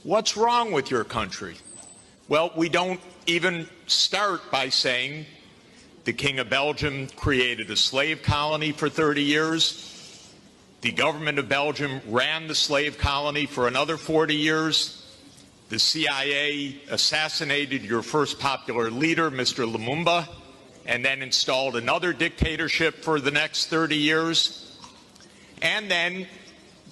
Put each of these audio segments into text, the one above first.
What's wrong with your country? Well, we don't even start by saying the King of Belgium created a slave colony for 30 years. The government of Belgium ran the slave colony for another 40 years. The CIA assassinated your first popular leader, Mr. Lumumba, and then installed another dictatorship for the next 30 years. And then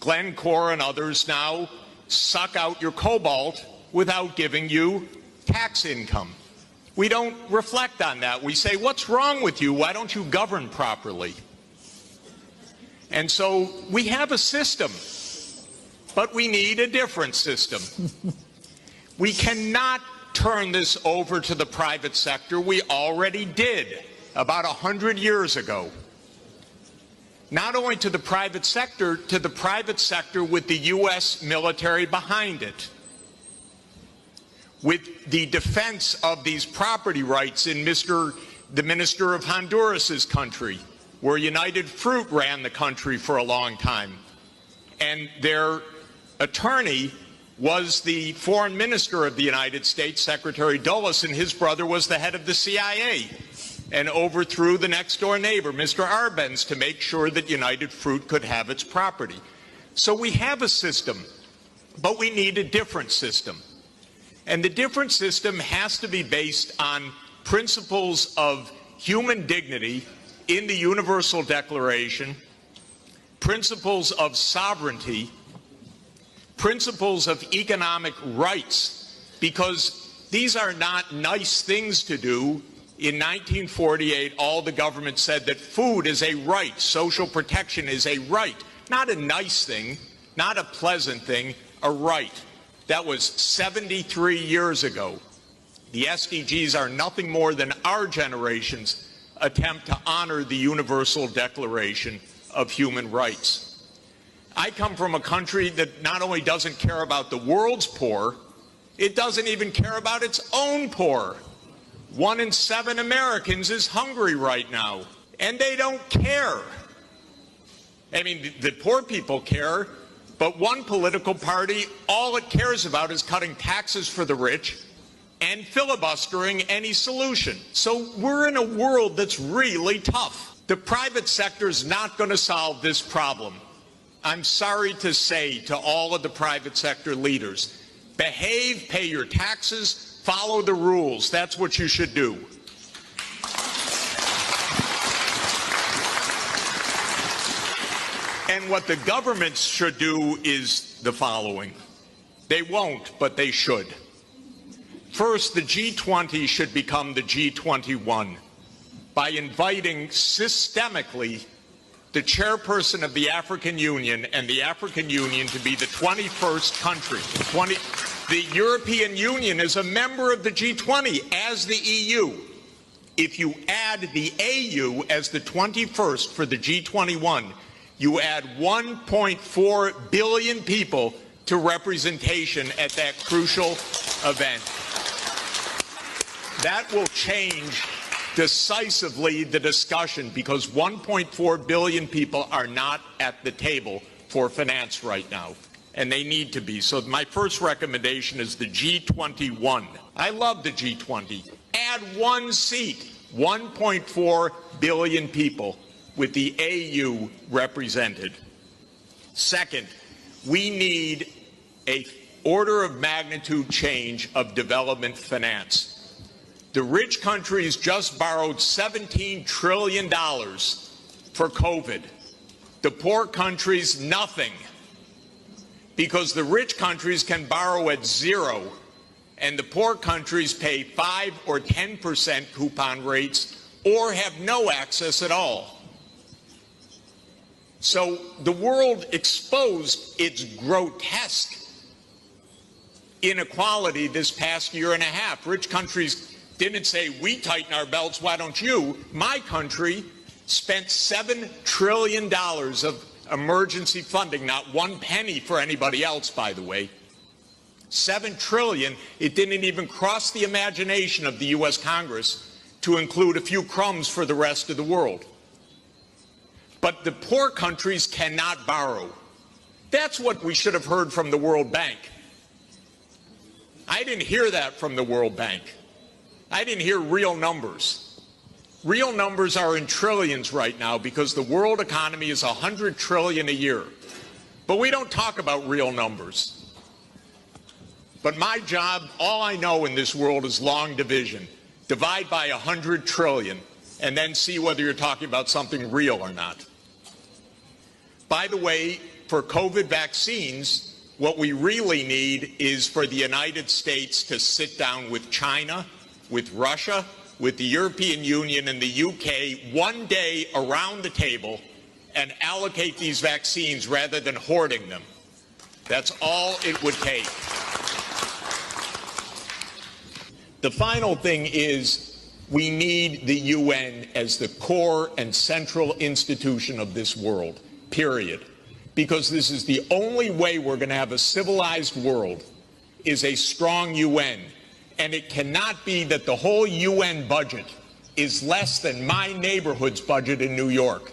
Glencore and others now suck out your cobalt without giving you tax income. We don't reflect on that. We say, what's wrong with you? Why don't you govern properly? And so we have a system, but we need a different system. We cannot turn this over to the private sector. We already did about 100 years ago. Not only to the private sector with the U.S. military behind it, with the defense of these property rights in the Minister of Honduras's country, where United Fruit ran the country for a long time. And their attorney was the foreign minister of the United States, Secretary Dulles, and his brother was the head of the CIA and overthrew the next-door neighbor, Mr. Arbenz, to make sure that United Fruit could have its property. So we have a system, but we need a different system. And the different system has to be based on principles of human dignity in the Universal Declaration, principles of sovereignty, principles of economic rights, because these are not nice things to do. In 1948, all the government said that food is a right, social protection is a right, not a nice thing, not a pleasant thing, a right. That was 73 years ago. The SDGs are nothing more than our generation's attempt to honor the Universal Declaration of Human Rights. I come from a country that not only doesn't care about the world's poor, it doesn't even care about its own poor. 1 in 7 Americans is hungry right now, and they don't care. I mean, the poor people care, but one political party, all it cares about is cutting taxes for the rich and filibustering any solution. So we're in a world that's really tough. The private sector is not going to solve this problem. I'm sorry to say to all of the private sector leaders, behave, pay your taxes, follow the rules. That's what you should do. And what the governments should do is the following. They won't, but they should. First, the G20 should become the G21 by inviting systemically the chairperson of the African Union and the African Union to be the 21st country. The European Union is a member of the G20 as the EU. If you add the AU as the 21st for the G21, you add 1.4 billion people to representation at that crucial event. That will change decisively the discussion, because 1.4 billion people are not at the table for finance right now, and they need to be. So my first recommendation is the G21. I love the G20. Add one seat, 1.4 billion people with the AU represented. Second, we need an order of magnitude change of development finance. The rich countries just borrowed $17 trillion for COVID. The poor countries, nothing. Because the rich countries can borrow at 0, and the poor countries pay 5 or 10% coupon rates or have no access at all. So the world exposed its grotesque inequality this past year and a half. Rich countries didn't say, we tighten our belts, why don't you? My country spent $7 trillion of emergency funding, not one penny for anybody else, by the way. $7 trillion, it didn't even cross the imagination of the U.S. Congress to include a few crumbs for the rest of the world. But the poor countries cannot borrow. That's what we should have heard from the World Bank. I didn't hear that from the World Bank. I didn't hear real numbers. Real numbers are in trillions right now because the world economy is $100 trillion a year. But we don't talk about real numbers. But my job, all I know in this world is long division. Divide by 100 trillion and then see whether you're talking about something real or not. By the way, for COVID vaccines, what we really need is for the United States to sit down with China, with Russia, with the European Union and the UK one day around the table and allocate these vaccines rather than hoarding them. That's all it would take. The final thing is we need the UN as the core and central institution of this world, period. Because this is the only way we're going to have a civilized world is a strong UN. And it cannot be that the whole UN budget is less than my neighborhood's budget in New York.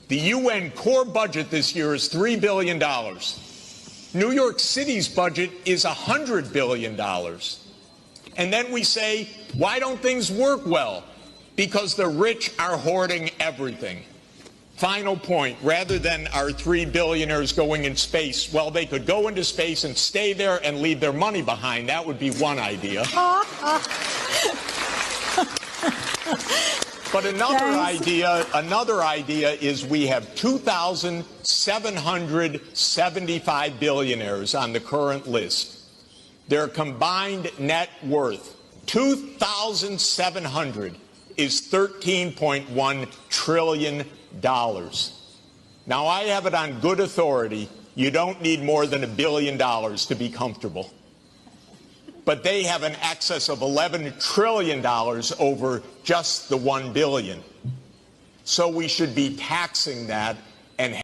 The UN core budget this year is $3 billion. New York City's budget is $100 billion. And then we say, why don't things work well? Because the rich are hoarding everything. Final point, rather than our 3 billionaires going in space, well, they could go into space and stay there and leave their money behind. That would be one idea. But another idea is we have 2,775 billionaires on the current list. Their combined net worth, 2,700, is $13.1 trillion. Now, I have it on good authority, you don't need more than $1 billion to be comfortable. But they have an excess of $11 trillion over just the $1 billion. So we should be taxing that and